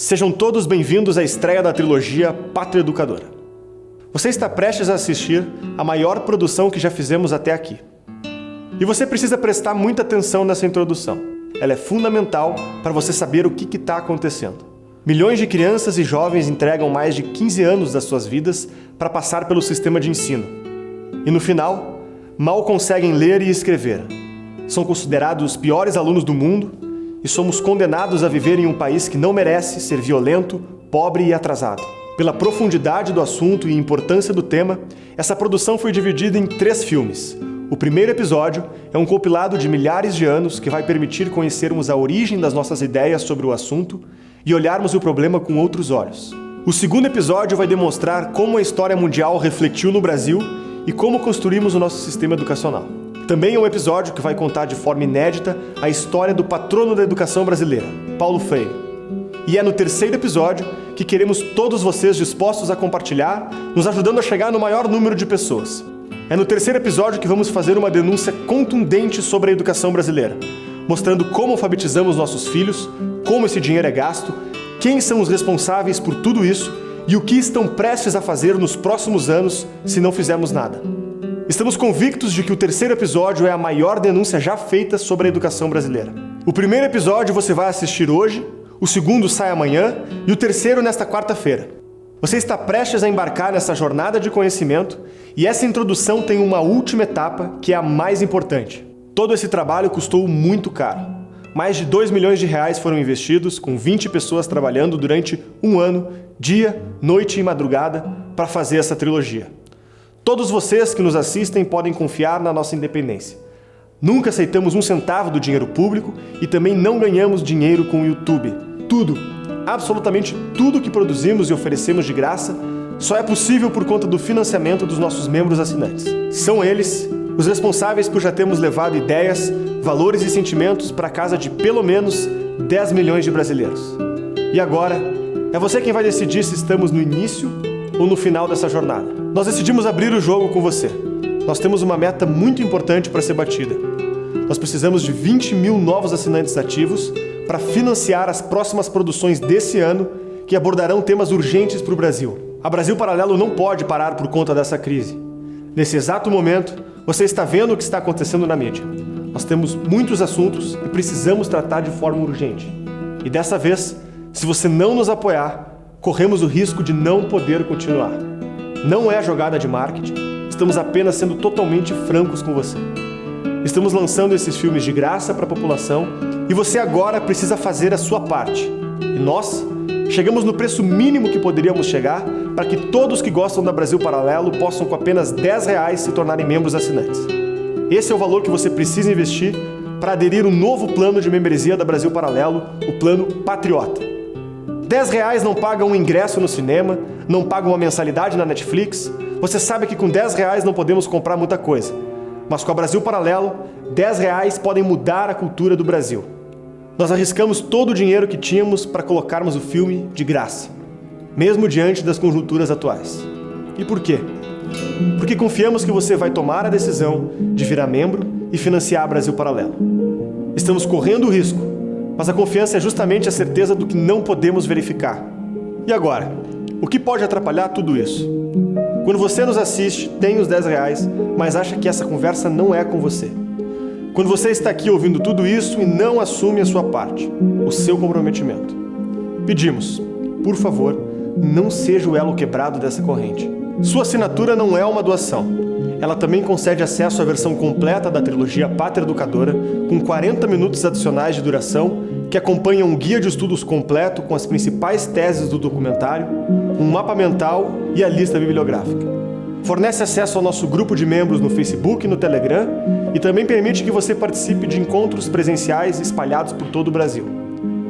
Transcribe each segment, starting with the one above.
Sejam todos bem-vindos à estreia da trilogia Pátria Educadora. Você está prestes a assistir a maior produção que já fizemos até aqui. E você precisa prestar muita atenção nessa introdução. Ela é fundamental para você saber o que está acontecendo. Milhões de crianças e jovens entregam mais de 15 anos das suas vidas para passar pelo sistema de ensino. E no final, mal conseguem ler e escrever. São considerados os piores alunos do mundo e somos condenados a viver em um país que não merece ser violento, pobre e atrasado. Pela profundidade do assunto e importância do tema, essa produção foi dividida em 3 filmes. O primeiro episódio é um compilado de milhares de anos que vai permitir conhecermos a origem das nossas ideias sobre o assunto e olharmos o problema com outros olhos. O segundo episódio vai demonstrar como a história mundial refletiu no Brasil e como construímos o nosso sistema educacional. Também é um episódio que vai contar de forma inédita a história do patrono da educação brasileira, Paulo Freire. E é no terceiro episódio que queremos todos vocês dispostos a compartilhar, nos ajudando a chegar no maior número de pessoas. É no terceiro episódio que vamos fazer uma denúncia contundente sobre a educação brasileira, mostrando como alfabetizamos nossos filhos, como esse dinheiro é gasto, quem são os responsáveis por tudo isso e o que estão prestes a fazer nos próximos anos se não fizermos nada. Estamos convictos de que o terceiro episódio é a maior denúncia já feita sobre a educação brasileira. O primeiro episódio você vai assistir hoje, o segundo sai amanhã e o terceiro nesta quarta-feira. Você está prestes a embarcar nessa jornada de conhecimento e essa introdução tem uma última etapa que é a mais importante. Todo esse trabalho custou muito caro. Mais de 2 milhões de reais foram investidos, com 20 pessoas trabalhando durante um ano, dia, noite e madrugada, para fazer essa trilogia. Todos vocês que nos assistem podem confiar na nossa independência. Nunca aceitamos 1 centavo do dinheiro público e também não ganhamos dinheiro com o YouTube. Tudo, absolutamente tudo que produzimos e oferecemos de graça só é possível por conta do financiamento dos nossos membros assinantes. São eles os responsáveis por já termos levado ideias, valores e sentimentos para a casa de pelo menos 10 milhões de brasileiros. E agora, é você quem vai decidir se estamos no início ou no final dessa jornada. Nós decidimos abrir o jogo com você. Nós temos uma meta muito importante para ser batida. Nós precisamos de 20 mil novos assinantes ativos para financiar as próximas produções desse ano que abordarão temas urgentes para o Brasil. A Brasil Paralelo não pode parar por conta dessa crise. Nesse exato momento, você está vendo o que está acontecendo na mídia. Nós temos muitos assuntos e precisamos tratar de forma urgente. E dessa vez, se você não nos apoiar, corremos o risco de não poder continuar. Não é jogada de marketing, estamos apenas sendo totalmente francos com você. Estamos lançando esses filmes de graça para a população e você agora precisa fazer a sua parte. E nós chegamos no preço mínimo que poderíamos chegar para que todos que gostam da Brasil Paralelo possam com apenas R$10 se tornarem membros assinantes. Esse é o valor que você precisa investir para aderir um novo plano de membresia da Brasil Paralelo, o Plano Patriota. R$10 não paga um ingresso no cinema, não paga uma mensalidade na Netflix. Você sabe que com R$10 não podemos comprar muita coisa. Mas com a Brasil Paralelo, R$10 podem mudar a cultura do Brasil. Nós arriscamos todo o dinheiro que tínhamos para colocarmos o filme de graça, mesmo diante das conjunturas atuais. E por quê? Porque confiamos que você vai tomar a decisão de virar membro e financiar a Brasil Paralelo. Estamos correndo o risco, mas a confiança é justamente a certeza do que não podemos verificar. E agora, o que pode atrapalhar tudo isso? Quando você nos assiste, tem os R$10, mas acha que essa conversa não é com você. Quando você está aqui ouvindo tudo isso e não assume a sua parte, o seu comprometimento. Pedimos, por favor, não seja o elo quebrado dessa corrente. Sua assinatura não é uma doação. Ela também concede acesso à versão completa da trilogia Pátria Educadora, com 40 minutos adicionais de duração, que acompanham um guia de estudos completo com as principais teses do documentário, um mapa mental e a lista bibliográfica. Fornece acesso ao nosso grupo de membros no Facebook e no Telegram e também permite que você participe de encontros presenciais espalhados por todo o Brasil.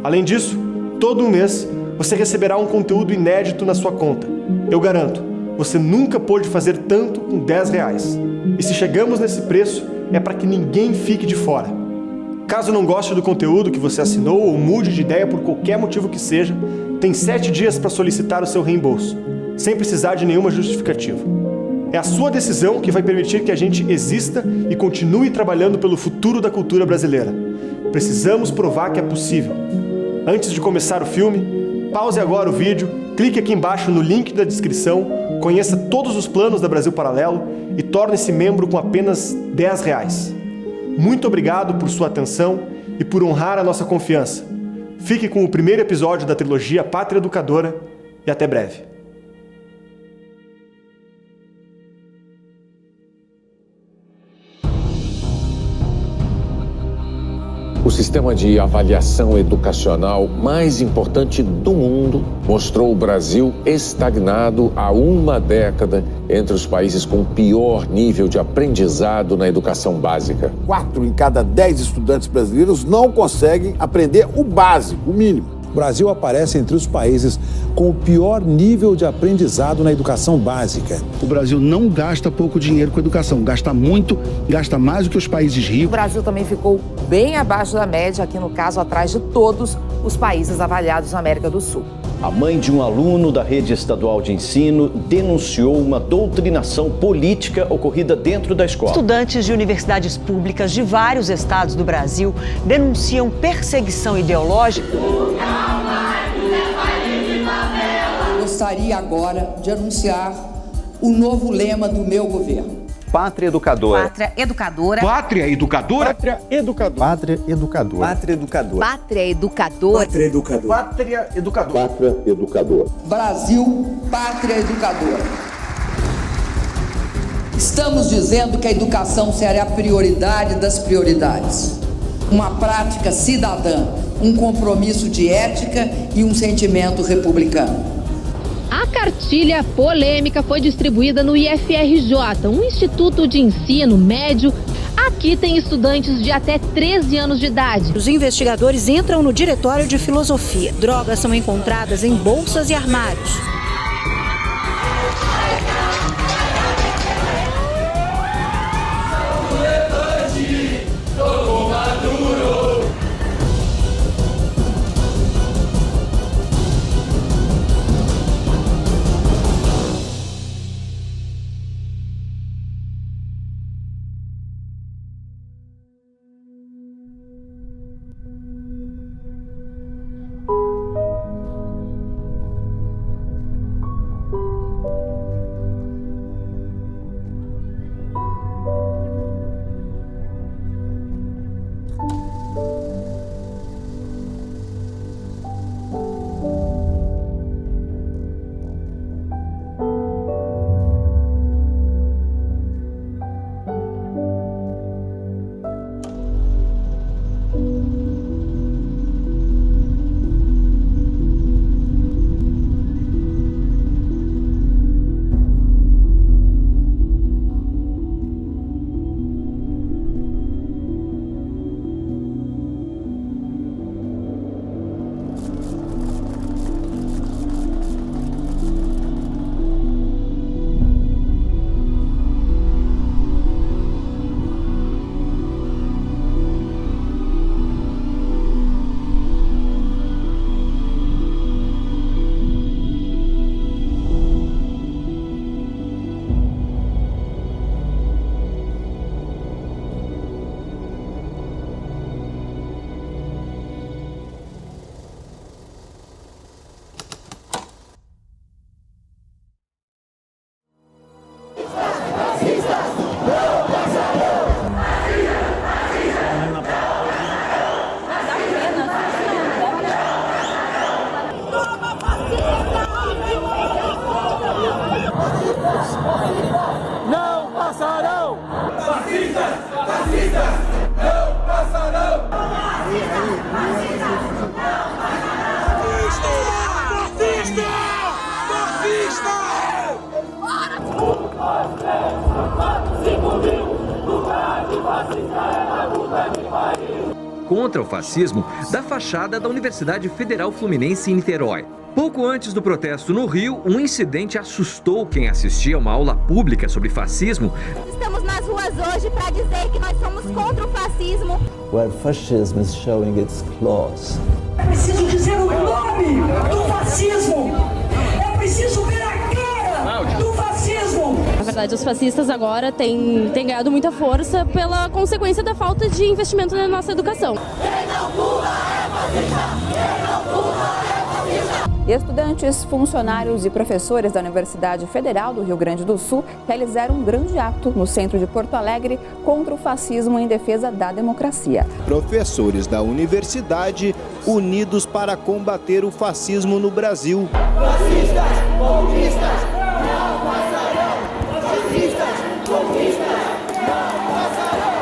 Além disso, todo mês você receberá um conteúdo inédito na sua conta. Eu garanto, você nunca pôde fazer tanto com R$10. E se chegamos nesse preço, é para que ninguém fique de fora. Caso não goste do conteúdo que você assinou ou mude de ideia por qualquer motivo que seja, tem 7 dias para solicitar o seu reembolso, sem precisar de nenhuma justificativa. É a sua decisão que vai permitir que a gente exista e continue trabalhando pelo futuro da cultura brasileira. Precisamos provar que é possível. Antes de começar o filme, Pause agora o vídeo, clique aqui embaixo no link da descrição, conheça todos os planos da Brasil Paralelo e torne-se membro com apenas R$10. Muito obrigado por sua atenção e por honrar a nossa confiança. Fique com o primeiro episódio da trilogia Pátria Educadora e até breve. O sistema de avaliação educacional mais importante do mundo mostrou o Brasil estagnado há uma década entre os países com pior nível de aprendizado na educação básica. 4 em cada 10 estudantes brasileiros não conseguem aprender o básico, o mínimo. O Brasil aparece entre os países com o pior nível de aprendizado na educação básica. O Brasil não gasta pouco dinheiro com educação, gasta muito, gasta mais do que os países ricos. O Brasil também ficou bem abaixo da média, aqui no caso, atrás de todos os países avaliados na América do Sul. A mãe de um aluno da rede estadual de ensino denunciou uma doutrinação política ocorrida dentro da escola. Estudantes de universidades públicas de vários estados do Brasil denunciam perseguição ideológica. Gostaria agora de anunciar o novo lema do meu governo. Pátria Educadora. Pátria Educadora. Pátria Educadora. Pátria Educadora. Pátria Educadora. Pátria Educadora. Pátria Educadora. Pátria Educadora. Pátria Educadora. Pátria Educadora. Brasil, Pátria Educadora. Estamos dizendo que a educação será a prioridade das prioridades. Uma prática cidadã, um compromisso de ética e um sentimento republicano. A cartilha polêmica foi distribuída no IFRJ, um instituto de ensino médio. Aqui tem estudantes de até 13 anos de idade. Os investigadores entram no diretório de filosofia. Drogas são encontradas em bolsas e armários. Não passarão! Fascistas! Fascistas! Não passarão! Fascista! Fascista! Contra o fascismo da fachada da Universidade Federal Fluminense em Niterói. Pouco antes do protesto no Rio, um incidente assustou quem assistia a uma aula pública sobre fascismo. Estamos nas ruas hoje para dizer que nós somos contra o fascismo. Where fascism is showing its claws. É preciso dizer o nome do fascismo! É preciso ver a cara do fascismo! Na verdade, os fascistas agora têm ganhado muita força pela consequência da falta de investimento na nossa educação. Quem não pula é fascista! Quem não pula é fascista! Estudantes, funcionários e professores da Universidade Federal do Rio Grande do Sul realizaram um grande ato no centro de Porto Alegre contra o fascismo em defesa da democracia. Professores da universidade unidos para combater o fascismo no Brasil. Fascistas, comunistas, não passarão! Fascistas, comunistas, não passarão!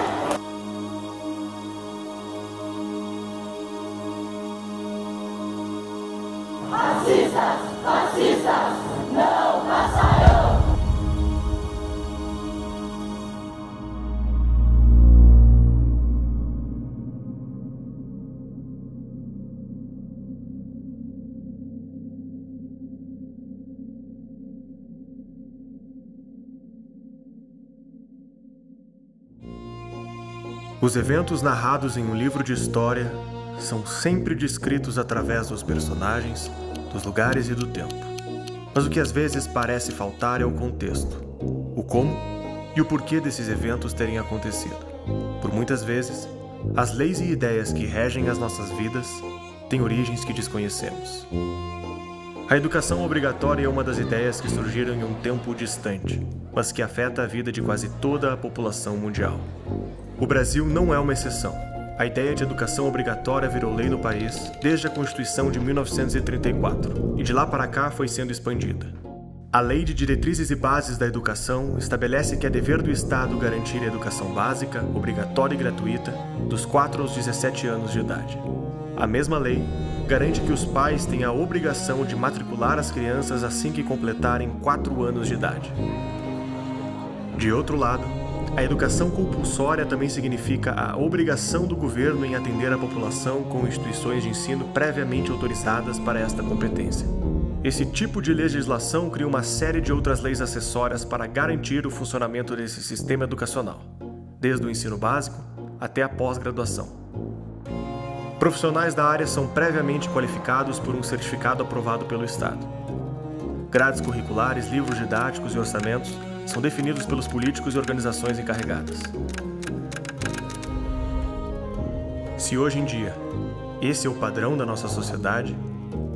Fascistas, fascistas, não passarão! Os eventos narrados em um livro de história são sempre descritos através dos personagens, dos lugares e do tempo. Mas o que às vezes parece faltar é o contexto, o como e o porquê desses eventos terem acontecido. Por muitas vezes, as leis e ideias que regem as nossas vidas têm origens que desconhecemos. A educação obrigatória é uma das ideias que surgiram em um tempo distante, mas que afeta a vida de quase toda a população mundial. O Brasil não é uma exceção. A ideia de educação obrigatória virou lei no país desde a Constituição de 1934, e de lá para cá foi sendo expandida. A Lei de Diretrizes e Bases da Educação estabelece que é dever do Estado garantir a educação básica, obrigatória e gratuita, dos 4 aos 17 anos de idade. A mesma lei garante que os pais têm a obrigação de matricular as crianças assim que completarem 4 anos de idade. De outro lado, a educação compulsória também significa a obrigação do governo em atender a população com instituições de ensino previamente autorizadas para esta competência. Esse tipo de legislação cria uma série de outras leis acessórias para garantir o funcionamento desse sistema educacional, desde o ensino básico até a pós-graduação. Profissionais da área são previamente qualificados por um certificado aprovado pelo Estado. Grades curriculares, livros didáticos e orçamentos são definidos pelos políticos e organizações encarregadas. Se hoje em dia esse é o padrão da nossa sociedade,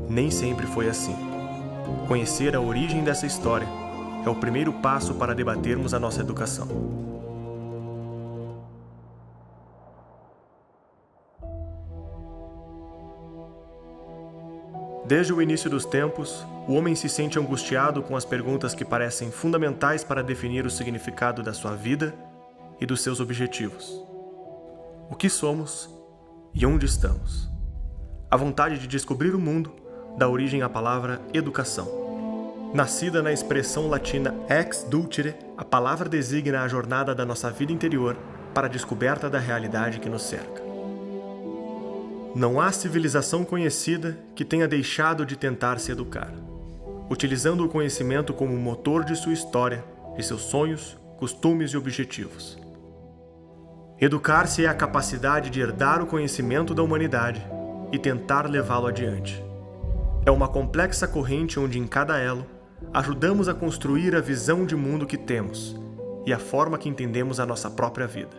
nem sempre foi assim. Conhecer a origem dessa história é o primeiro passo para debatermos a nossa educação. Desde o início dos tempos, o homem se sente angustiado com as perguntas que parecem fundamentais para definir o significado da sua vida e dos seus objetivos. O que somos e onde estamos? A vontade de descobrir o mundo dá origem à palavra educação. Nascida na expressão latina ex dulcere, a palavra designa a jornada da nossa vida interior para a descoberta da realidade que nos cerca. Não há civilização conhecida que tenha deixado de tentar se educar, utilizando o conhecimento como motor de sua história, de seus sonhos, costumes e objetivos. Educar-se é a capacidade de herdar o conhecimento da humanidade e tentar levá-lo adiante. É uma complexa corrente onde, em cada elo, ajudamos a construir a visão de mundo que temos e a forma que entendemos a nossa própria vida.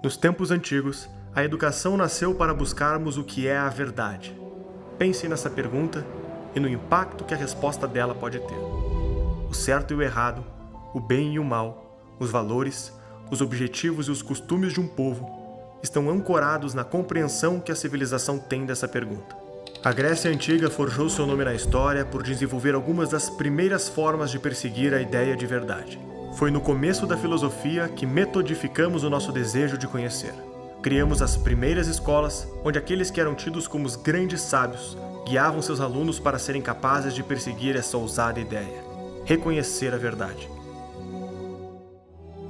Nos tempos antigos, a educação nasceu para buscarmos o que é a verdade. Pense nessa pergunta e no impacto que a resposta dela pode ter. O certo e o errado, o bem e o mal, os valores, os objetivos e os costumes de um povo estão ancorados na compreensão que a civilização tem dessa pergunta. A Grécia Antiga forjou seu nome na história por desenvolver algumas das primeiras formas de perseguir a ideia de verdade. Foi no começo da filosofia que metodificamos o nosso desejo de conhecer. Criamos as primeiras escolas, onde aqueles que eram tidos como os grandes sábios guiavam seus alunos para serem capazes de perseguir essa ousada ideia, reconhecer a verdade.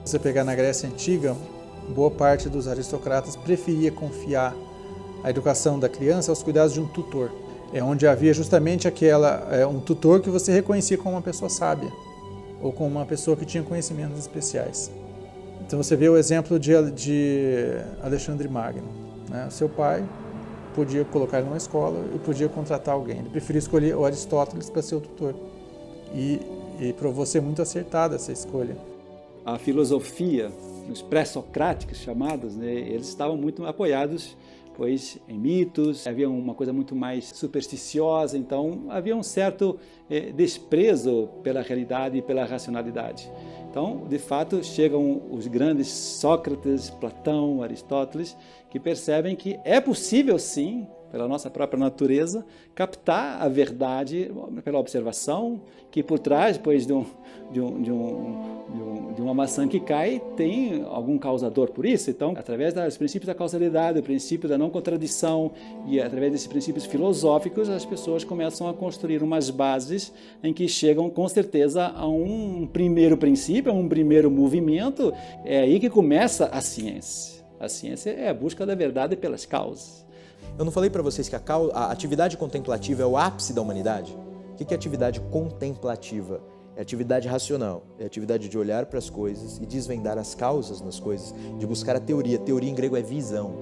Se você pegar na Grécia Antiga, boa parte dos aristocratas preferia confiar a educação da criança aos cuidados de um tutor. É onde havia justamente um tutor que você reconhecia como uma pessoa sábia, ou como uma pessoa que tinha conhecimentos especiais. Então você vê o exemplo de Alexandre Magno, né? Seu pai podia colocar ele numa escola e podia contratar alguém. Ele preferiu escolher o Aristóteles para ser o tutor. E provou ser muito acertada essa escolha. A filosofia, os pré-socráticos chamados, né, eles estavam muito apoiados pois em mitos, havia uma coisa muito mais supersticiosa, então havia um certo desprezo pela realidade e pela racionalidade. Então, de fato, chegam os grandes Sócrates, Platão, Aristóteles, que percebem que é possível, sim, pela nossa própria natureza, captar a verdade pela observação, que por trás, depois de uma maçã que cai, tem algum causador por isso. Então, através dos princípios da causalidade, o princípio da não contradição e através desses princípios filosóficos, as pessoas começam a construir umas bases em que chegam, com certeza, a um primeiro princípio, a um primeiro movimento. É aí que começa a ciência. A ciência é a busca da verdade pelas causas. Eu não falei para vocês que a atividade contemplativa é o ápice da humanidade? O que é atividade contemplativa? É atividade racional, é atividade de olhar para as coisas e desvendar as causas nas coisas, de buscar a teoria. Teoria em grego é visão,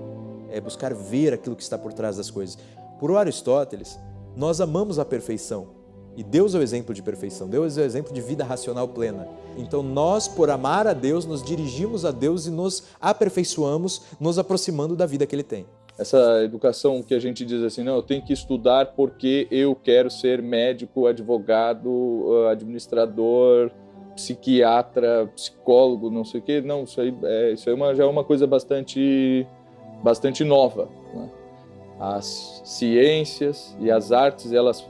é buscar ver aquilo que está por trás das coisas. Por Aristóteles, nós amamos a perfeição e Deus é o exemplo de perfeição, Deus é o exemplo de vida racional plena. Então nós, por amar a Deus, nos dirigimos a Deus e nos aperfeiçoamos, nos aproximando da vida que Ele tem. Essa educação que a gente diz assim, não, eu tenho que estudar porque eu quero ser médico, advogado, administrador, psiquiatra, psicólogo, não sei o quê. Não, isso aí já é uma coisa bastante nova, né? As ciências e as artes, elas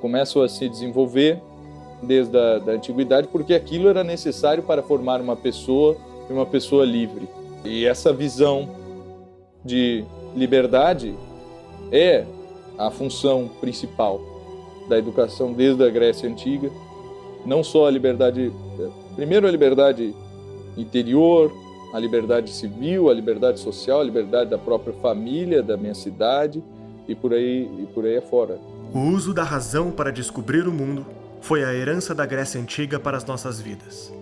começam a se desenvolver desde a antiguidade porque aquilo era necessário para formar uma pessoa livre. E essa visão de liberdade é a função principal da educação desde a Grécia Antiga. Não só a liberdade, primeiro a liberdade interior, a liberdade civil, a liberdade social, a liberdade da própria família, da minha cidade e por aí afora. O uso da razão para descobrir o mundo foi a herança da Grécia Antiga para as nossas vidas.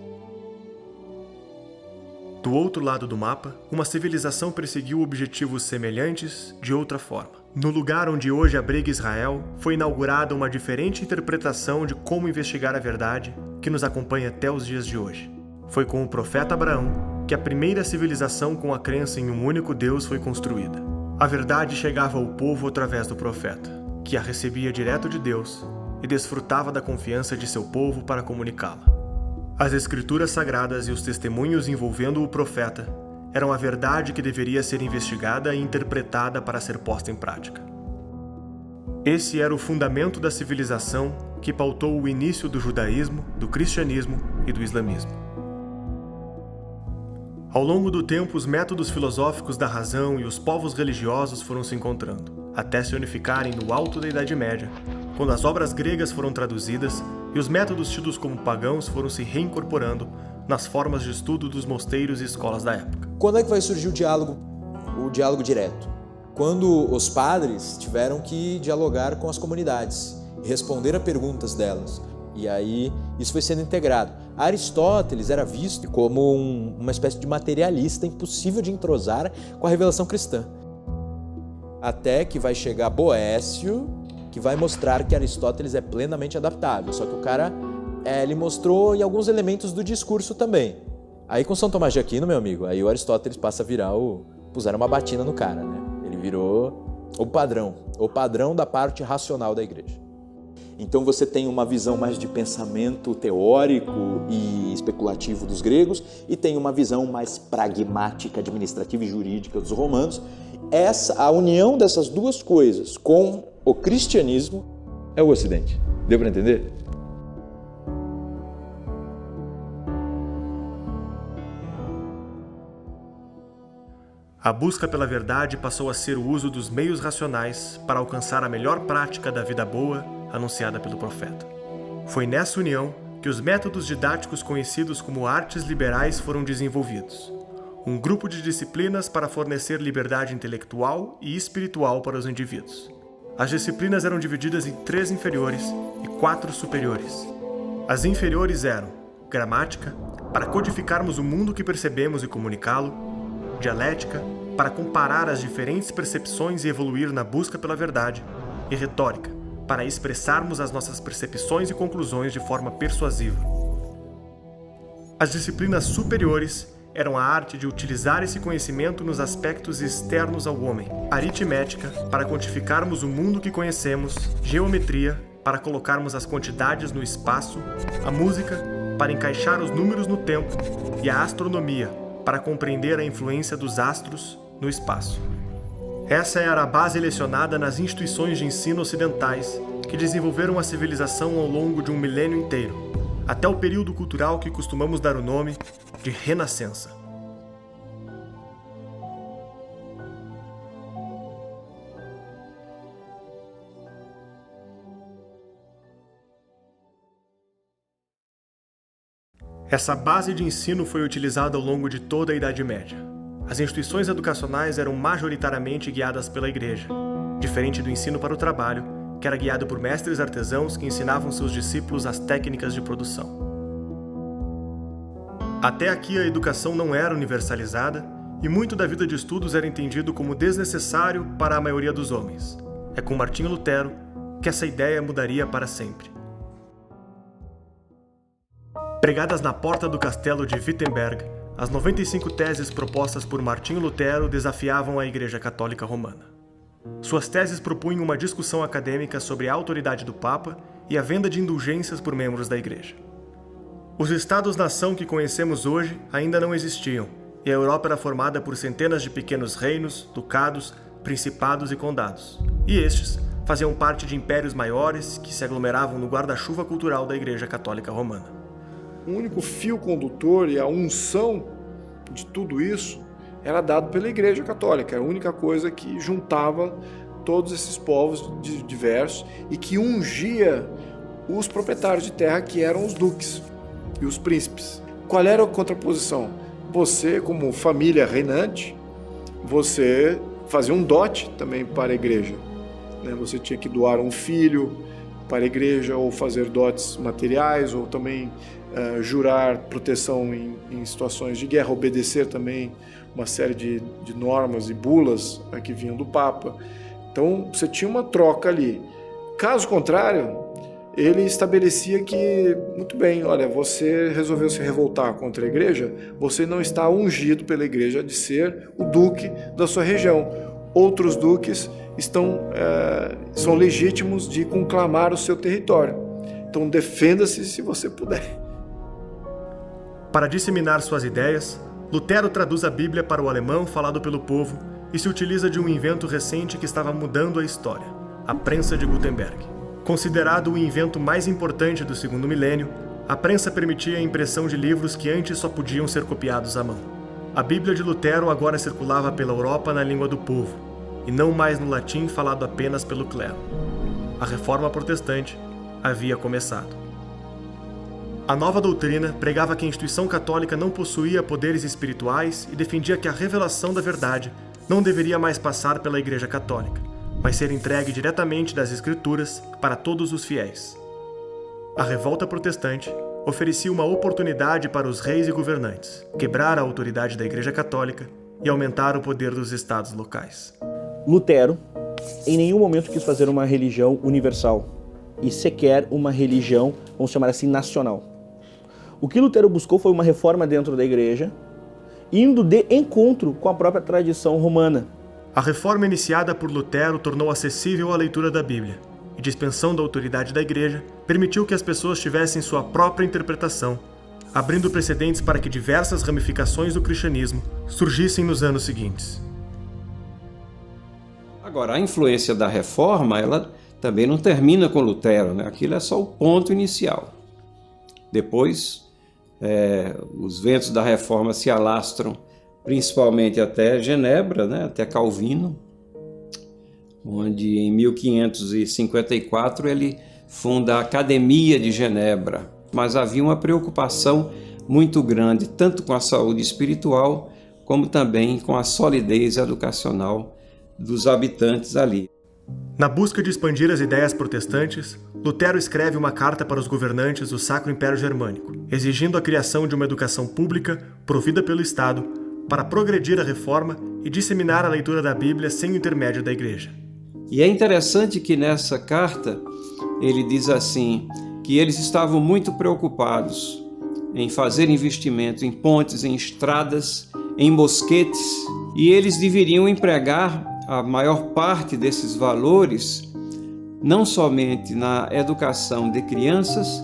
Do outro lado do mapa, uma civilização perseguiu objetivos semelhantes de outra forma. No lugar onde hoje abriga Israel, foi inaugurada uma diferente interpretação de como investigar a verdade que nos acompanha até os dias de hoje. Foi com o profeta Abraão que a primeira civilização com a crença em um único Deus foi construída. A verdade chegava ao povo através do profeta, que a recebia direto de Deus e desfrutava da confiança de seu povo para comunicá-la. As escrituras sagradas e os testemunhos envolvendo o profeta eram a verdade que deveria ser investigada e interpretada para ser posta em prática. Esse era o fundamento da civilização que pautou o início do judaísmo, do cristianismo e do islamismo. Ao longo do tempo, os métodos filosóficos da razão e os povos religiosos foram se encontrando, até se unificarem no alto da Idade Média, quando as obras gregas foram traduzidas e os métodos tidos como pagãos foram se reincorporando nas formas de estudo dos mosteiros e escolas da época. Quando é que vai surgir o diálogo direto? Quando os padres tiveram que dialogar com as comunidades e responder a perguntas delas. E aí isso foi sendo integrado. Aristóteles era visto como uma espécie de materialista impossível de entrosar com a revelação cristã. Até que vai chegar Boécio, que vai mostrar que Aristóteles é plenamente adaptável. Só que o cara, ele mostrou em alguns elementos do discurso também. Aí com São Tomás de Aquino, meu amigo, aí o Aristóteles passa a virar puseram uma batina no cara, né? Ele virou o padrão da parte racional da igreja. Então você tem uma visão mais de pensamento teórico e especulativo dos gregos e tem uma visão mais pragmática, administrativa e jurídica dos romanos. A união dessas duas coisas com o cristianismo é o Ocidente. Deu para entender? A busca pela verdade passou a ser o uso dos meios racionais para alcançar a melhor prática da vida boa anunciada pelo profeta. Foi nessa união que os métodos didáticos conhecidos como artes liberais foram desenvolvidos, um grupo de disciplinas para fornecer liberdade intelectual e espiritual para os indivíduos. As disciplinas eram divididas em 3 inferiores e 4 superiores. As inferiores eram gramática, para codificarmos o mundo que percebemos e comunicá-lo, dialética, para comparar as diferentes percepções e evoluir na busca pela verdade, e retórica, para expressarmos as nossas percepções e conclusões de forma persuasiva. As disciplinas superiores eram a arte de utilizar esse conhecimento nos aspectos externos ao homem, aritmética, para quantificarmos o mundo que conhecemos, geometria, para colocarmos as quantidades no espaço, a música, para encaixar os números no tempo, e a astronomia, para compreender a influência dos astros no espaço. Essa era a base lecionada nas instituições de ensino ocidentais que desenvolveram a civilização ao longo de um milênio inteiro, até o período cultural que costumamos dar o nome de Renascença. Essa base de ensino foi utilizada ao longo de toda a Idade Média. As instituições educacionais eram majoritariamente guiadas pela Igreja, diferente do ensino para o trabalho, que era guiado por mestres artesãos que ensinavam seus discípulos as técnicas de produção. Até aqui a educação não era universalizada e muito da vida de estudos era entendido como desnecessário para a maioria dos homens. É com Martinho Lutero que essa ideia mudaria para sempre. Pregadas na porta do castelo de Wittenberg, as 95 teses propostas por Martinho Lutero desafiavam a Igreja Católica Romana. Suas teses propunham uma discussão acadêmica sobre a autoridade do Papa e a venda de indulgências por membros da Igreja. Os Estados-nação que conhecemos hoje ainda não existiam, e a Europa era formada por centenas de pequenos reinos, ducados, principados e condados. E estes faziam parte de impérios maiores que se aglomeravam no guarda-chuva cultural da Igreja Católica Romana. O único fio condutor e a unção de tudo isso era dado pela Igreja Católica. Era a única coisa que juntava todos esses povos diversos e que ungia os proprietários de terra, que eram os duques e os príncipes. Qual era a contraposição? Você, como família reinante, você fazia um dote também para a igreja. Você tinha que doar um filho para a igreja, ou fazer dotes materiais, ou também jurar proteção em situações de guerra, obedecer também uma série de normas e bulas que vinham do Papa. Então você tinha uma troca ali. Caso contrário, ele estabelecia que, muito bem, olha, você resolveu se revoltar contra a igreja, você não está ungido pela igreja de ser o duque da sua região. Outros duques são legítimos de conclamar o seu território. Então defenda-se se você puder. Para disseminar suas ideias, Lutero traduz a Bíblia para o alemão falado pelo povo e se utiliza de um invento recente que estava mudando a história, a prensa de Gutenberg. Considerado o invento mais importante do segundo milênio, a prensa permitia a impressão de livros que antes só podiam ser copiados à mão. A Bíblia de Lutero agora circulava pela Europa na língua do povo, e não mais no latim falado apenas pelo clero. A Reforma Protestante havia começado. A nova doutrina pregava que a instituição católica não possuía poderes espirituais e defendia que a revelação da verdade não deveria mais passar pela Igreja Católica, mas ser entregue diretamente das Escrituras para todos os fiéis. A revolta protestante oferecia uma oportunidade para os reis e governantes quebrar a autoridade da Igreja Católica e aumentar o poder dos estados locais. Lutero, em nenhum momento, quis fazer uma religião universal e sequer uma religião, vamos chamar assim, nacional. O que Lutero buscou foi uma reforma dentro da Igreja, indo de encontro com a própria tradição romana. A reforma iniciada por Lutero tornou acessível a leitura da Bíblia, e dispensão da autoridade da Igreja permitiu que as pessoas tivessem sua própria interpretação, abrindo precedentes para que diversas ramificações do cristianismo surgissem nos anos seguintes. Agora, a influência da reforma, ela também não termina com Lutero, né? Aquilo é só o ponto inicial. Depois, os ventos da reforma se alastram principalmente até Genebra, né? Até Calvino, onde em 1554 ele funda a Academia de Genebra. Mas havia uma preocupação muito grande, tanto com a saúde espiritual, como também com a solidez educacional dos habitantes ali. Na busca de expandir as ideias protestantes, Lutero escreve uma carta para os governantes do Sacro Império Germânico, exigindo a criação de uma educação pública provida pelo Estado para progredir a reforma e disseminar a leitura da Bíblia sem o intermédio da Igreja. E é interessante que nessa carta ele diz assim, que eles estavam muito preocupados em fazer investimento em pontes, em estradas, em mosquetes, e eles deveriam empregar a maior parte desses valores não somente na educação de crianças,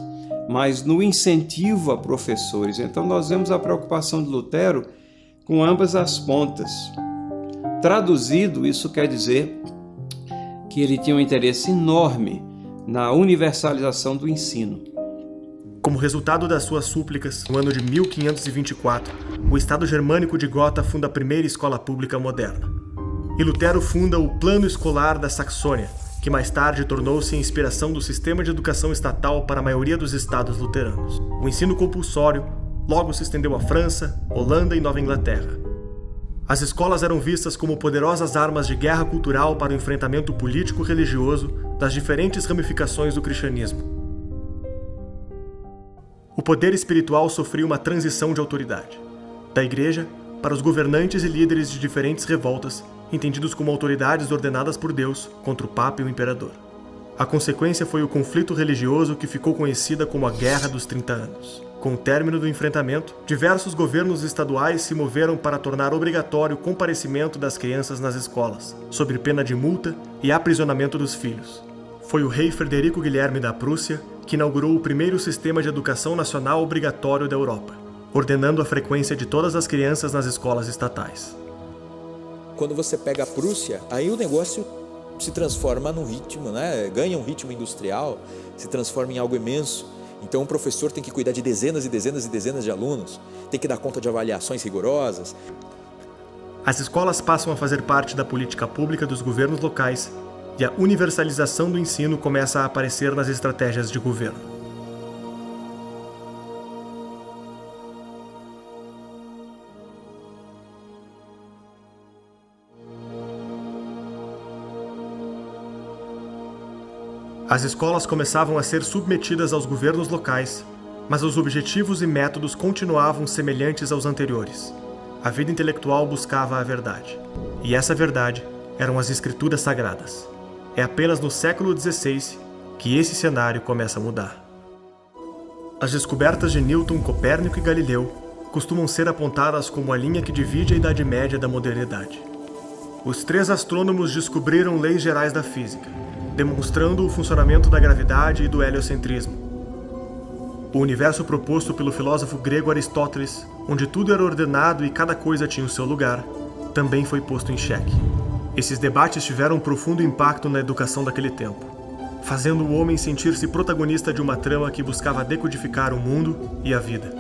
mas no incentivo a professores. Então nós vemos a preocupação de Lutero com ambas as pontas. Traduzido, isso quer dizer que ele tinha um interesse enorme na universalização do ensino. Como resultado das suas súplicas, no ano de 1524, o Estado germânico de Gotha funda a primeira escola pública moderna. E Lutero funda o Plano Escolar da Saxônia, que mais tarde tornou-se a inspiração do sistema de educação estatal para a maioria dos estados luteranos. O ensino compulsório logo se estendeu à França, Holanda e Nova Inglaterra. As escolas eram vistas como poderosas armas de guerra cultural para o enfrentamento político-religioso das diferentes ramificações do cristianismo. O poder espiritual sofria uma transição de autoridade, da Igreja para os governantes e líderes de diferentes revoltas, entendidos como autoridades ordenadas por Deus contra o Papa e o Imperador. A consequência foi o conflito religioso que ficou conhecida como a Guerra dos 30 Anos. Com o término do enfrentamento, diversos governos estaduais se moveram para tornar obrigatório o comparecimento das crianças nas escolas, sob pena de multa e aprisionamento dos filhos. Foi o rei Frederico Guilherme da Prússia que inaugurou o primeiro sistema de educação nacional obrigatório da Europa, ordenando a frequência de todas as crianças nas escolas estatais. Quando você pega a Prússia, aí o negócio se transforma num ritmo, né? Ganha um ritmo industrial, se transforma em algo imenso. Então um professor tem que cuidar de dezenas e dezenas e dezenas de alunos, tem que dar conta de avaliações rigorosas. As escolas passam a fazer parte da política pública dos governos locais e a universalização do ensino começa a aparecer nas estratégias de governo. As escolas começavam a ser submetidas aos governos locais, mas os objetivos e métodos continuavam semelhantes aos anteriores. A vida intelectual buscava a verdade, e essa verdade eram as Escrituras Sagradas. É apenas no século XVI que esse cenário começa a mudar. As descobertas de Newton, Copérnico e Galileu costumam ser apontadas como a linha que divide a Idade Média da modernidade. Os três astrônomos descobriram leis gerais da física, demonstrando o funcionamento da gravidade e do heliocentrismo. O universo proposto pelo filósofo grego Aristóteles, onde tudo era ordenado e cada coisa tinha o seu lugar, também foi posto em xeque. Esses debates tiveram um profundo impacto na educação daquele tempo, fazendo o homem sentir-se protagonista de uma trama que buscava decodificar o mundo e a vida.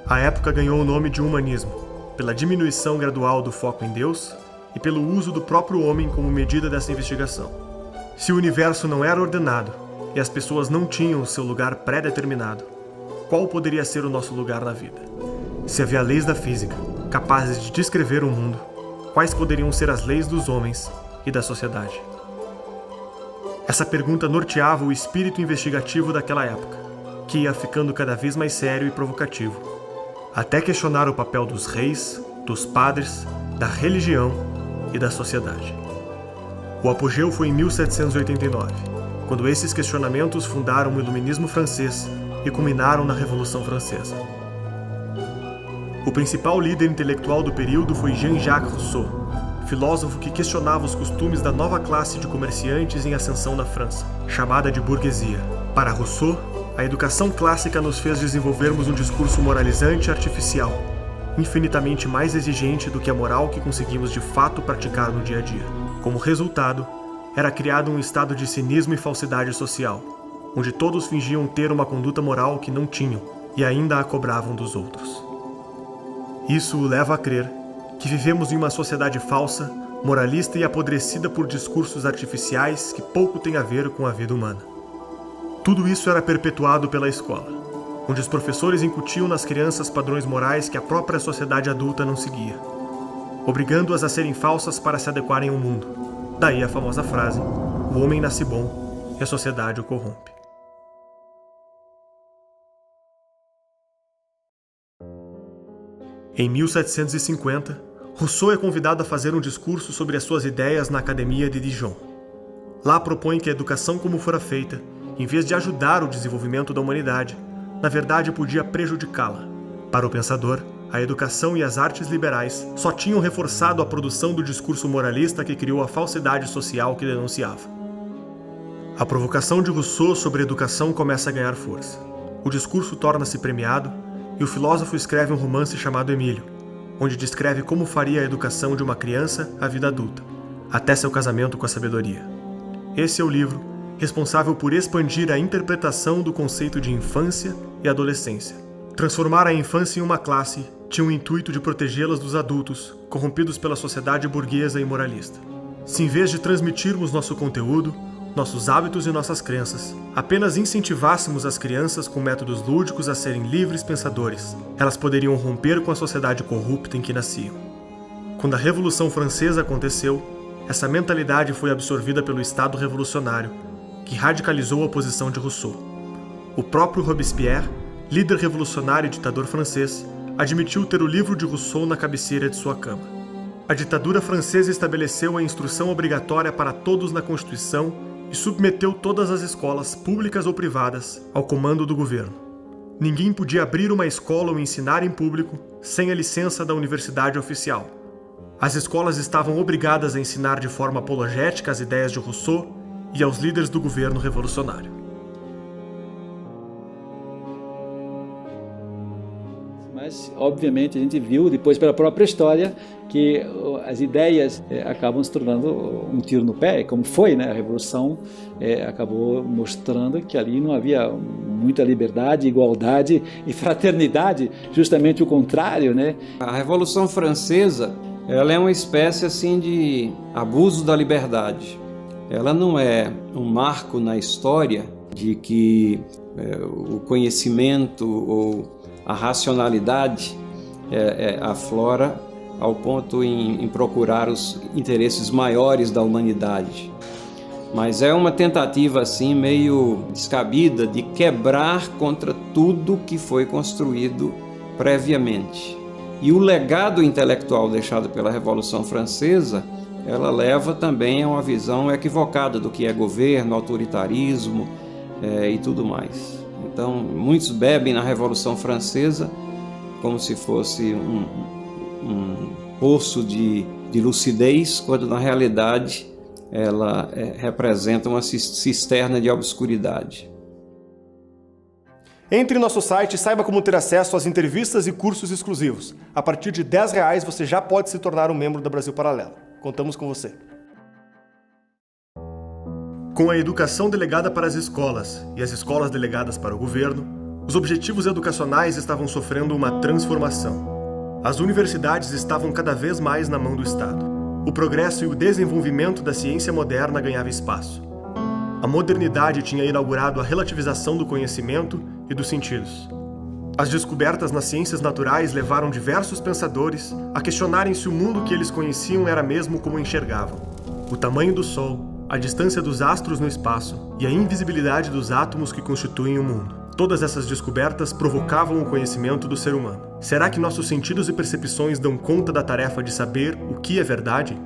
A época ganhou o nome de humanismo, pela diminuição gradual do foco em Deus e pelo uso do próprio homem como medida dessa investigação. Se o universo não era ordenado e as pessoas não tinham o seu lugar pré-determinado, qual poderia ser o nosso lugar na vida? Se havia leis da física capazes de descrever o mundo, quais poderiam ser as leis dos homens e da sociedade? Essa pergunta norteava o espírito investigativo daquela época, que ia ficando cada vez mais sério e provocativo, até questionar o papel dos reis, dos padres, da religião e da sociedade. O apogeu foi em 1789, quando esses questionamentos fundaram o Iluminismo francês e culminaram na Revolução Francesa. O principal líder intelectual do período foi Jean-Jacques Rousseau, filósofo que questionava os costumes da nova classe de comerciantes em ascensão na França, chamada de burguesia. Para Rousseau, a educação clássica nos fez desenvolvermos um discurso moralizante e artificial, infinitamente mais exigente do que a moral que conseguimos de fato praticar no dia a dia. Como resultado, era criado um estado de cinismo e falsidade social, onde todos fingiam ter uma conduta moral que não tinham e ainda a cobravam dos outros. Isso o leva a crer que vivemos em uma sociedade falsa, moralista e apodrecida por discursos artificiais que pouco têm a ver com a vida humana. Tudo isso era perpetuado pela escola, onde os professores incutiam nas crianças padrões morais que a própria sociedade adulta não seguia, obrigando-as a serem falsas para se adequarem ao mundo. Daí a famosa frase: o homem nasce bom e a sociedade o corrompe. Em 1750, Rousseau é convidado a fazer um discurso sobre as suas ideias na Academia de Dijon. Lá propõe que a educação como fora feita, em vez de ajudar o desenvolvimento da humanidade, na verdade podia prejudicá-la. Para o pensador, a educação e as artes liberais só tinham reforçado a produção do discurso moralista que criou a falsidade social que denunciava. A provocação de Rousseau sobre a educação começa a ganhar força. O discurso torna-se premiado e o filósofo escreve um romance chamado Emílio, onde descreve como faria a educação de uma criança à vida adulta, até seu casamento com a sabedoria. Esse é o livro responsável por expandir a interpretação do conceito de infância e adolescência. Transformar a infância em uma classe tinha o intuito de protegê-las dos adultos, corrompidos pela sociedade burguesa e moralista. Se em vez de transmitirmos nosso conteúdo, nossos hábitos e nossas crenças, apenas incentivássemos as crianças com métodos lúdicos a serem livres pensadores, elas poderiam romper com a sociedade corrupta em que nasciam. Quando a Revolução Francesa aconteceu, essa mentalidade foi absorvida pelo Estado revolucionário, que radicalizou a posição de Rousseau. O próprio Robespierre, líder revolucionário e ditador francês, admitiu ter o livro de Rousseau na cabeceira de sua cama. A ditadura francesa estabeleceu a instrução obrigatória para todos na Constituição e submeteu todas as escolas, públicas ou privadas, ao comando do governo. Ninguém podia abrir uma escola ou ensinar em público sem a licença da universidade oficial. As escolas estavam obrigadas a ensinar de forma apologética as ideias de Rousseau e aos líderes do governo revolucionário. Mas, obviamente, a gente viu depois pela própria história que as ideias acabam se tornando um tiro no pé, como foi, né? A Revolução acabou mostrando que ali não havia muita liberdade, igualdade e fraternidade, justamente o contrário, né? A Revolução Francesa, ela é uma espécie assim de abuso da liberdade. Ela não é um marco na história de que o conhecimento ou a racionalidade aflora ao ponto em procurar os interesses maiores da humanidade. Mas é uma tentativa assim meio descabida de quebrar contra tudo que foi construído previamente. E o legado intelectual deixado pela Revolução Francesa, ela leva também a uma visão equivocada do que é governo, autoritarismo e tudo mais. Então, muitos bebem na Revolução Francesa como se fosse um poço de lucidez, quando na realidade ela representa uma cisterna de obscuridade. Entre em nosso site e saiba como ter acesso às entrevistas e cursos exclusivos. A partir de R$10 você já pode se tornar um membro da Brasil Paralelo. Contamos com você. Com a educação delegada para as escolas e as escolas delegadas para o governo, os objetivos educacionais estavam sofrendo uma transformação. As universidades estavam cada vez mais na mão do Estado. O progresso e o desenvolvimento da ciência moderna ganhava espaço. A modernidade tinha inaugurado a relativização do conhecimento e dos sentidos. As descobertas nas ciências naturais levaram diversos pensadores a questionarem se o mundo que eles conheciam era mesmo como enxergavam. O tamanho do Sol, a distância dos astros no espaço e a invisibilidade dos átomos que constituem o mundo. Todas essas descobertas provocavam o conhecimento do ser humano. Será que nossos sentidos e percepções dão conta da tarefa de saber o que é verdade?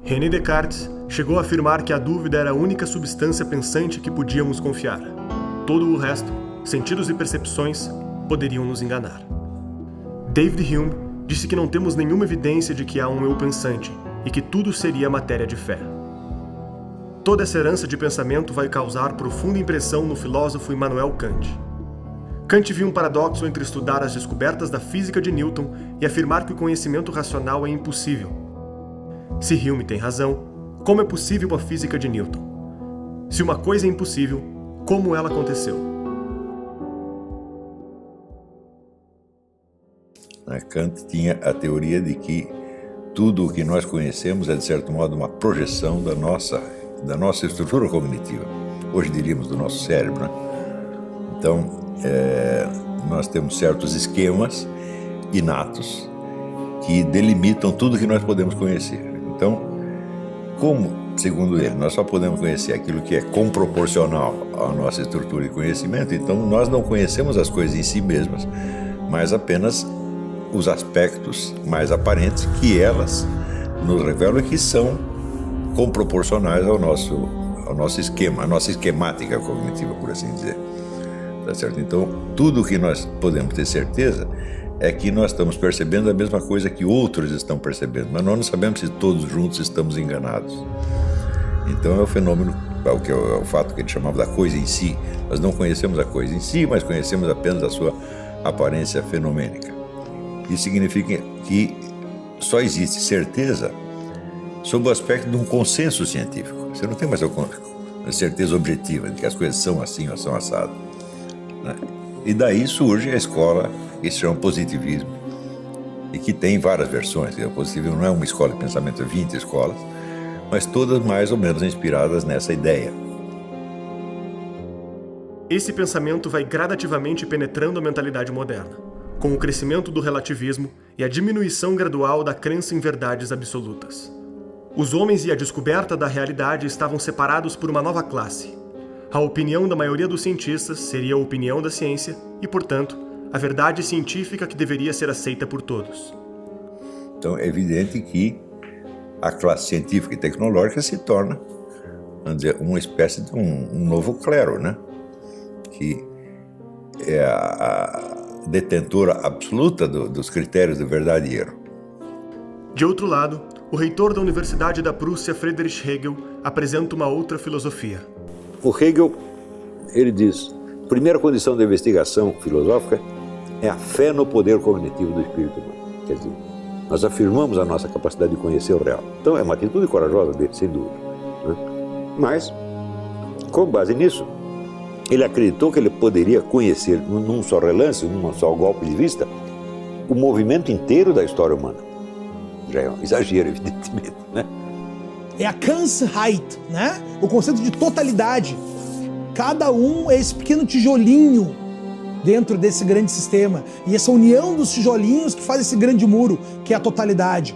René Descartes chegou a afirmar que a dúvida era a única substância pensante que podíamos confiar. Todo o resto, sentidos e percepções, poderiam nos enganar. David Hume disse que não temos nenhuma evidência de que há um eu pensante e que tudo seria matéria de fé. Toda essa herança de pensamento vai causar profunda impressão no filósofo Immanuel Kant. Kant viu um paradoxo entre estudar as descobertas da física de Newton e afirmar que o conhecimento racional é impossível. Se Hume tem razão, como é possível a física de Newton? Se uma coisa é impossível, como ela aconteceu? Kant tinha a teoria de que tudo o que nós conhecemos é, de certo modo, uma projeção da nossa estrutura cognitiva. Hoje diríamos do nosso cérebro, né? Então, nós temos certos esquemas inatos que delimitam tudo que nós podemos conhecer. Então, como, segundo ele, nós só podemos conhecer aquilo que é comproporcional à nossa estrutura de conhecimento, então nós não conhecemos as coisas em si mesmas, mas apenas os aspectos mais aparentes que elas nos revelam e que são comproporcionais ao nosso esquema, à nossa esquemática cognitiva, por assim dizer. Tá certo? Então, tudo o que nós podemos ter certeza é que nós estamos percebendo a mesma coisa que outros estão percebendo, mas nós não sabemos se todos juntos estamos enganados. Então é o fenômeno, é o fato que ele chamava da coisa em si. Nós não conhecemos a coisa em si, mas conhecemos apenas a sua aparência fenomênica. Isso significa que só existe certeza sob o aspecto de um consenso científico. Você não tem mais a certeza objetiva de que as coisas são assim ou são assadas, né? E daí surge a escola que se chama positivismo e que tem várias versões. O positivismo não é uma escola de pensamento, é 20 escolas, mas todas mais ou menos inspiradas nessa ideia. Esse pensamento vai gradativamente penetrando a mentalidade moderna, com o crescimento do relativismo e a diminuição gradual da crença em verdades absolutas. Os homens e a descoberta da realidade estavam separados por uma nova classe. A opinião da maioria dos cientistas seria a opinião da ciência e, portanto, a verdade científica que deveria ser aceita por todos. Então é evidente que a classe científica e tecnológica se torna, vamos dizer, uma espécie de um novo clero, né? Que é a detentora absoluta dos critérios de verdade e erro. De outro lado, o reitor da Universidade da Prússia, Friedrich Hegel, apresenta uma outra filosofia. O Hegel, ele diz, a primeira condição da investigação filosófica é a fé no poder cognitivo do espírito humano. Quer dizer, nós afirmamos a nossa capacidade de conhecer o real. Então é uma atitude corajosa dele, sem dúvida, né? Mas, com base nisso, ele acreditou que ele poderia conhecer, num só relance, num só golpe de vista, o movimento inteiro da história humana. Já é um exagero, evidentemente, né? É a Ganzheit, né? O conceito de totalidade. Cada um é esse pequeno tijolinho dentro desse grande sistema. E essa união dos tijolinhos que faz esse grande muro, que é a totalidade.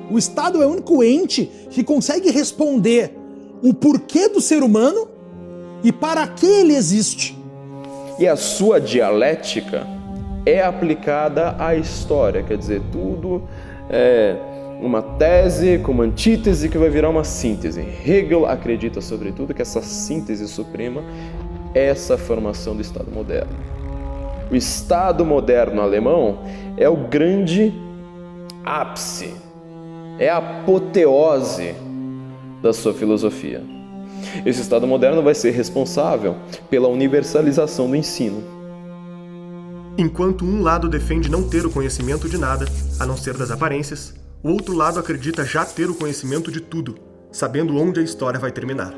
O Estado é o único ente que consegue responder o porquê do ser humano e para que ele existe. E a sua dialética é aplicada à história, quer dizer, tudo é uma tese com uma antítese que vai virar uma síntese. Hegel acredita, sobretudo, que essa síntese suprema é essa formação do Estado moderno. O Estado moderno alemão é o grande ápice, é a apoteose da sua filosofia. Esse Estado moderno vai ser responsável pela universalização do ensino. Enquanto um lado defende não ter o conhecimento de nada, a não ser das aparências, o outro lado acredita já ter o conhecimento de tudo, sabendo onde a história vai terminar.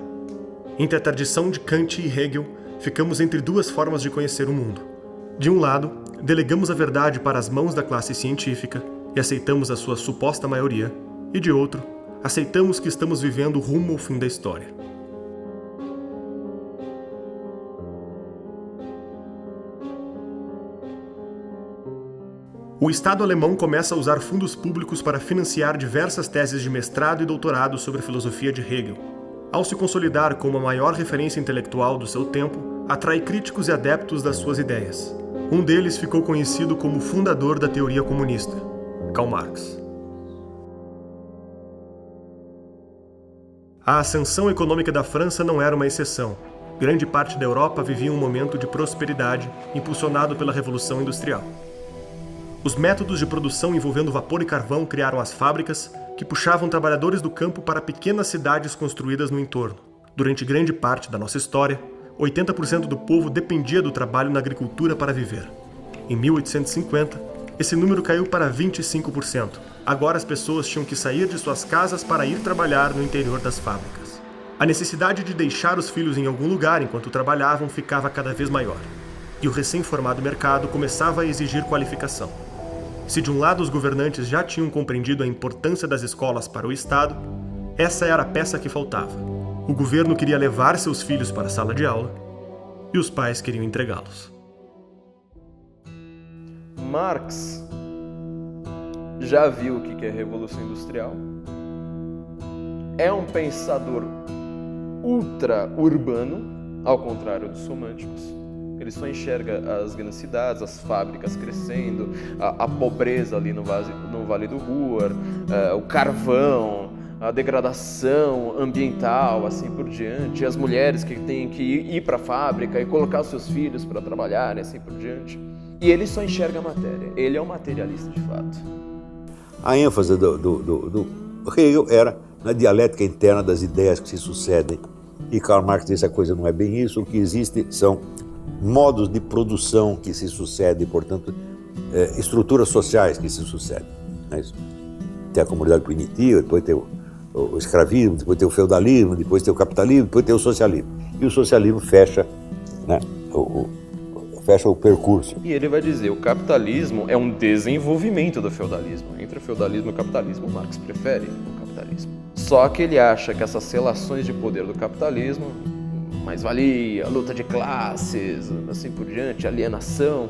Entre a tradição de Kant e Hegel, ficamos entre duas formas de conhecer o mundo. De um lado, delegamos a verdade para as mãos da classe científica e aceitamos a sua suposta maioria, e de outro, aceitamos que estamos vivendo rumo ao fim da história. O Estado alemão começa a usar fundos públicos para financiar diversas teses de mestrado e doutorado sobre a filosofia de Hegel. Ao se consolidar como a maior referência intelectual do seu tempo, atrai críticos e adeptos das suas ideias. Um deles ficou conhecido como o fundador da teoria comunista, Karl Marx. A ascensão econômica da França não era uma exceção. Grande parte da Europa vivia um momento de prosperidade, impulsionado pela Revolução Industrial. Os métodos de produção envolvendo vapor e carvão criaram as fábricas, que puxavam trabalhadores do campo para pequenas cidades construídas no entorno. Durante grande parte da nossa história, 80% do povo dependia do trabalho na agricultura para viver. Em 1850, esse número caiu para 25%. Agora as pessoas tinham que sair de suas casas para ir trabalhar no interior das fábricas. A necessidade de deixar os filhos em algum lugar enquanto trabalhavam ficava cada vez maior. E o recém-formado mercado começava a exigir qualificação. Se de um lado os governantes já tinham compreendido a importância das escolas para o Estado, essa era a peça que faltava. O governo queria levar seus filhos para a sala de aula e os pais queriam entregá-los. Marx já viu o que é Revolução Industrial. É um pensador ultra-urbano, ao contrário dos românticos. Ele só enxerga as grandes cidades, as fábricas crescendo, a pobreza ali no Vale do Ruhr, o carvão, a degradação ambiental, assim por diante, as mulheres que têm que ir para a fábrica e colocar seus filhos para trabalharem, assim por diante. E ele só enxerga a matéria, ele é um materialista de fato. A ênfase do Hegel era na dialética interna das ideias que se sucedem. E Karl Marx disse: a coisa não é bem isso, o que existe são modos de produção que se sucedem, portanto, estruturas sociais que se sucedem. É isso. Tem a comunidade primitiva, depois tem o escravismo, depois tem o feudalismo, depois tem o capitalismo, depois tem o socialismo. E o socialismo fecha, né, fecha o percurso. E ele vai dizer, o capitalismo é um desenvolvimento do feudalismo. Entre o feudalismo e o capitalismo, Marx prefere o capitalismo. Só que ele acha que essas relações de poder do capitalismo, mais-valia, luta de classes, assim por diante, alienação,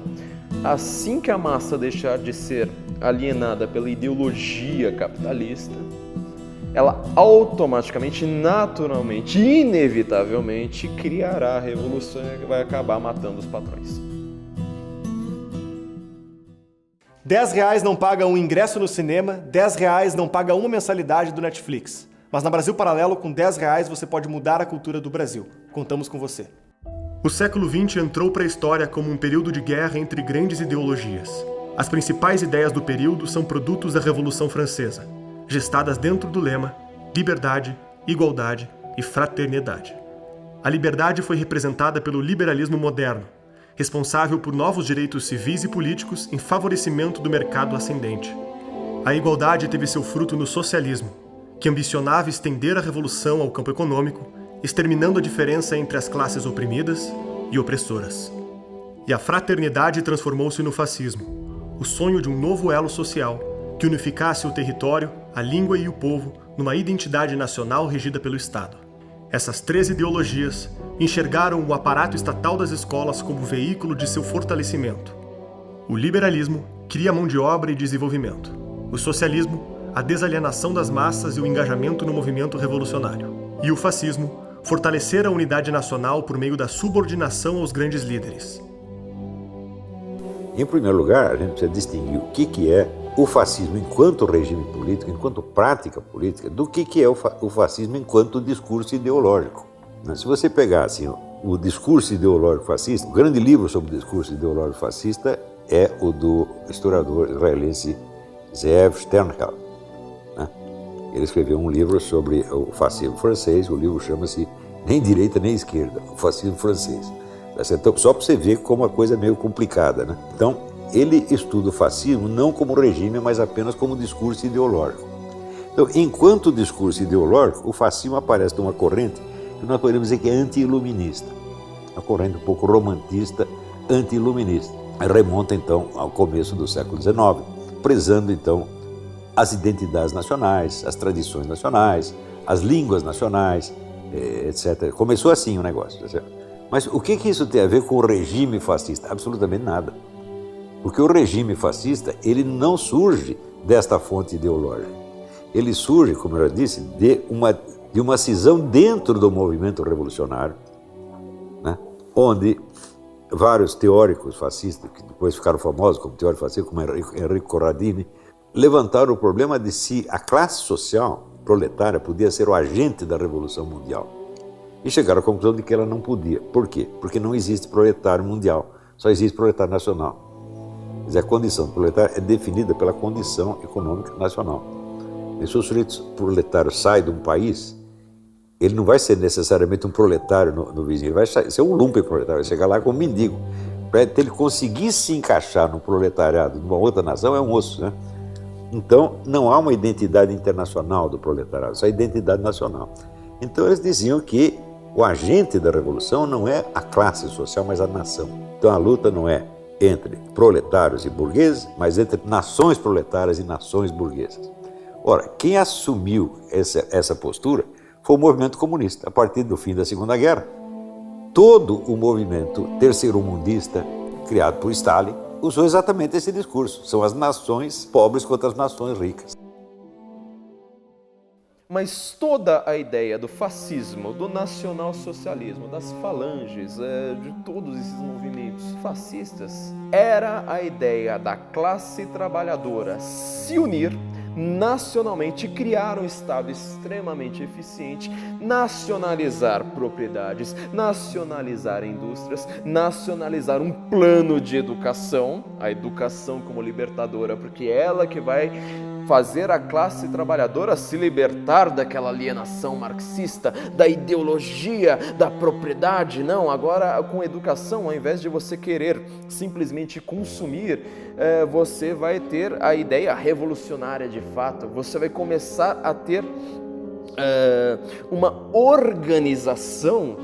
assim que a massa deixar de ser alienada pela ideologia capitalista, ela automaticamente, naturalmente, inevitavelmente criará a revolução que vai acabar matando os patrões. R$10 não paga um ingresso no cinema, R$10 não paga uma mensalidade do Netflix. Mas na Brasil Paralelo, com R$10 você pode mudar a cultura do Brasil. Contamos com você. O século XX entrou para a história como um período de guerra entre grandes ideologias. As principais ideias do período são produtos da Revolução Francesa, gestadas dentro do lema liberdade, igualdade e fraternidade. A liberdade foi representada pelo liberalismo moderno, responsável por novos direitos civis e políticos em favorecimento do mercado ascendente. A igualdade teve seu fruto no socialismo, que ambicionava estender a revolução ao campo econômico, exterminando a diferença entre as classes oprimidas e opressoras. E a fraternidade transformou-se no fascismo, o sonho de um novo elo social que unificasse o território, a língua e o povo numa identidade nacional regida pelo Estado. Essas 3 ideologias enxergaram o aparato estatal das escolas como veículo de seu fortalecimento. O liberalismo cria mão de obra e desenvolvimento. O socialismo, a desalienação das massas e o engajamento no movimento revolucionário. E o fascismo, fortalecer a unidade nacional por meio da subordinação aos grandes líderes. Em primeiro lugar, a gente precisa distinguir o que é o fascismo enquanto regime político, enquanto prática política, do que é o fascismo enquanto discurso ideológico. Se você pegar assim, o discurso ideológico fascista, o grande livro sobre o discurso ideológico fascista é o do historiador israelense Zeev Sternhell. Ele escreveu um livro sobre o fascismo francês, o livro chama-se Nem Direita Nem Esquerda, o fascismo francês. Então, só para você ver como a coisa é meio complicada, né? Então, ele estuda o fascismo não como regime, mas apenas como discurso ideológico. Então, enquanto discurso ideológico, o fascismo aparece numa corrente que nós podemos dizer que é anti-iluminista. Uma corrente um pouco romantista, anti-iluminista. Remonta, então, ao começo do século XIX, prezando, então, as identidades nacionais, as tradições nacionais, as línguas nacionais, etc. Começou assim o negócio, certo? Mas o que isso tem a ver com o regime fascista? Absolutamente nada. Porque o regime fascista, ele não surge desta fonte ideológica. Ele surge, como eu já disse, de uma cisão dentro do movimento revolucionário, né? Onde vários teóricos fascistas, que depois ficaram famosos como teóricos fascistas, como Enrico Corradini, levantaram o problema de se a classe social proletária podia ser o agente da Revolução Mundial. E chegaram à conclusão de que ela não podia. Por quê? Porque não existe proletário mundial, só existe proletário nacional. Quer dizer, a condição do proletário é definida pela condição econômica nacional. E se o sujeito proletário sai de um país, ele não vai ser necessariamente um proletário no vizinho, ele vai ser um lumpenproletário, vai chegar lá como mendigo. Para ele conseguir se encaixar no proletariado de uma outra nação é um osso, né? Então, não há uma identidade internacional do proletariado, só a identidade nacional. Então, eles diziam que o agente da revolução não é a classe social, mas a nação. Então, a luta não é entre proletários e burgueses, mas entre nações proletárias e nações burguesas. Ora, quem assumiu essa postura foi o movimento comunista. A partir do fim da Segunda Guerra, todo o movimento terceiro-mundista, criado por Stalin, usou exatamente esse discurso. São as nações pobres contra as nações ricas. Mas toda a ideia do fascismo, do nacionalsocialismo, das falanges, de todos esses movimentos fascistas, era a ideia da classe trabalhadora se unir nacionalmente, criar um Estado extremamente eficiente, nacionalizar propriedades, nacionalizar indústrias, nacionalizar um plano de educação, a educação como libertadora, porque é ela que vai fazer a classe trabalhadora se libertar daquela alienação marxista, da ideologia, da propriedade. Não, agora com educação, ao invés de você querer simplesmente consumir, você vai ter a ideia revolucionária de fato, você vai começar a ter uma organização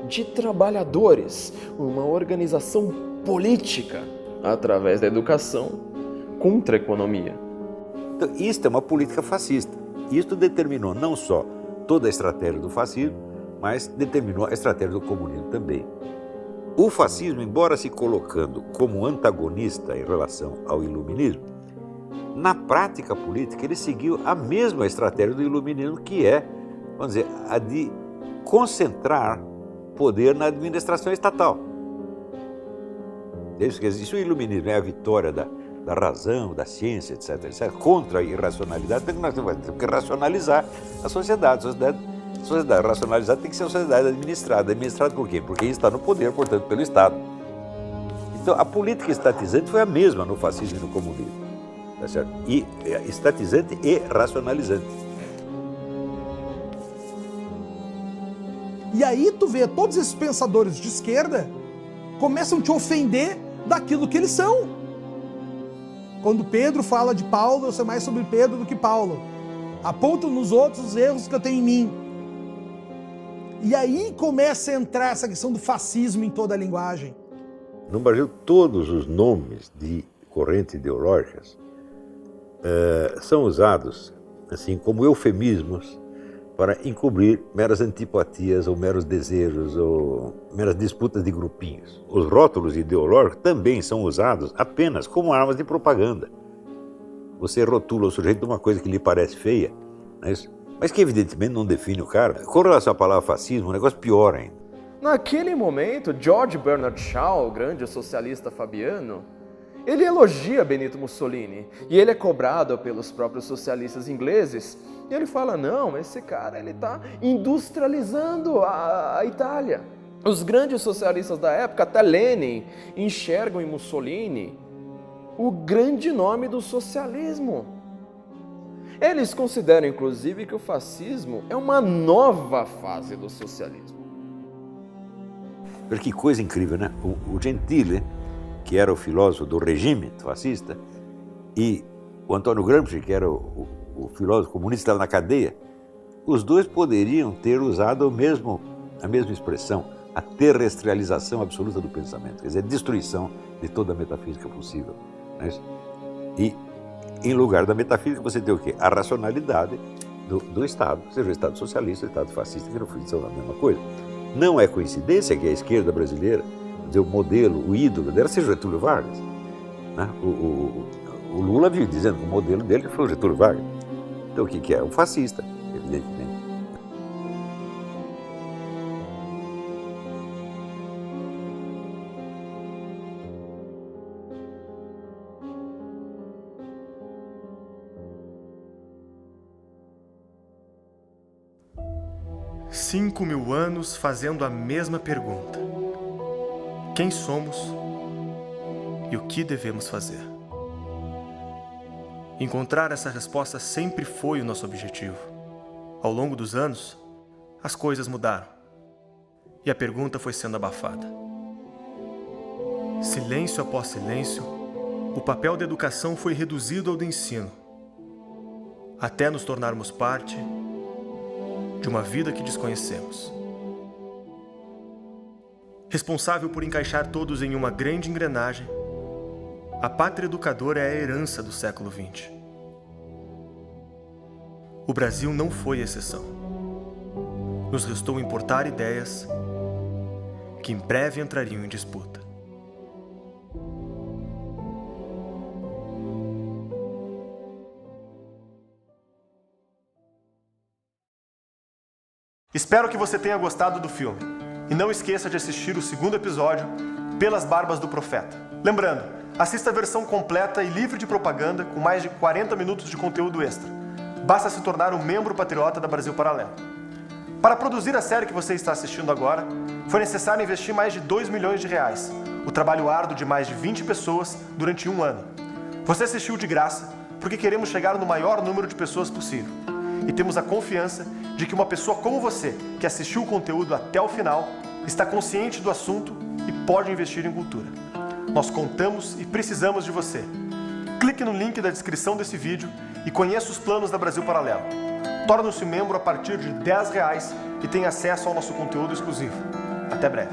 de trabalhadores, uma organização política através da educação contra a economia. Então, isto é uma política fascista. Isto determinou não só toda a estratégia do fascismo, mas determinou a estratégia do comunismo também. O fascismo, embora se colocando como antagonista em relação ao iluminismo, na prática política ele seguiu a mesma estratégia do iluminismo, que é, vamos dizer, a de concentrar poder na administração estatal. Isso o iluminismo é a vitória da razão, da ciência, etc., contra a irracionalidade, porque nós temos que racionalizar a sociedade. A sociedade racionalizada tem que ser uma sociedade administrada. Administrada por quê? Porque está no poder, portanto, pelo Estado. Então, a política estatizante foi a mesma no fascismo e no comunismo. Tá certo? E estatizante e racionalizante. E aí tu vê todos esses pensadores de esquerda começam a te ofender daquilo que eles são. Quando Pedro fala de Paulo, eu sei mais sobre Pedro do que Paulo. Apontam nos outros os erros que eu tenho em mim. E aí começa a entrar essa questão do fascismo em toda a linguagem. No Brasil, todos os nomes de correntes ideológicas são usados assim como eufemismos para encobrir meras antipatias ou meros desejos ou meras disputas de grupinhos. Os rótulos ideológicos também são usados apenas como armas de propaganda. Você rotula o sujeito de uma coisa que lhe parece feia, não é isso? Mas que evidentemente não define o cara. Com relação à palavra fascismo, o negócio pior ainda. Naquele momento, George Bernard Shaw, o grande socialista fabiano, ele elogia Benito Mussolini e ele é cobrado pelos próprios socialistas ingleses. E ele fala, não, esse cara ele está industrializando a Itália. Os grandes socialistas da época, até Lenin, enxergam em Mussolini o grande nome do socialismo. Eles consideram, inclusive, que o fascismo é uma nova fase do socialismo. Que coisa incrível, né? O Gentile, que era o filósofo do regime fascista, e o Antônio Gramsci, que era o filósofo comunista, estava na cadeia, os dois poderiam ter usado a mesma expressão, a terrestrialização absoluta do pensamento, quer dizer, a destruição de toda a metafísica possível. Não é isso? E, em lugar da metafísica, você tem o quê? A racionalidade do Estado, seja o Estado socialista, o Estado fascista, que no fim são a mesma coisa. Não é coincidência que a esquerda brasileira, o modelo, o ídolo dela seja Getúlio Vargas. Né? O Lula vive dizendo que o modelo dele foi o Getúlio Vargas. Então o que é? Um fascista, evidentemente. Cinco 5.000 anos fazendo a mesma pergunta. Quem somos e o que devemos fazer? Encontrar essa resposta sempre foi o nosso objetivo. Ao longo dos anos, as coisas mudaram e a pergunta foi sendo abafada. Silêncio após silêncio, o papel da educação foi reduzido ao do ensino, até nos tornarmos parte de uma vida que desconhecemos. Responsável por encaixar todos em uma grande engrenagem, a pátria educadora é a herança do século XX. O Brasil não foi exceção. Nos restou importar ideias que em breve entrariam em disputa. Espero que você tenha gostado do filme. E não esqueça de assistir o segundo episódio, Pelas Barbas do Profeta. Lembrando, Assista a versão completa e livre de propaganda com mais de 40 minutos de conteúdo extra. Basta se tornar um membro patriota da Brasil Paralelo. Para produzir a série que você está assistindo agora, foi necessário investir mais de R$2 milhões, o trabalho árduo de mais de 20 pessoas durante um ano. Você assistiu de graça porque queremos chegar no maior número de pessoas possível. E temos a confiança de que uma pessoa como você, que assistiu o conteúdo até o final, está consciente do assunto e pode investir em cultura. Nós contamos e precisamos de você. Clique no link da descrição desse vídeo e conheça os planos da Brasil Paralelo. Torne-se membro a partir de R$10 e tenha acesso ao nosso conteúdo exclusivo. Até breve.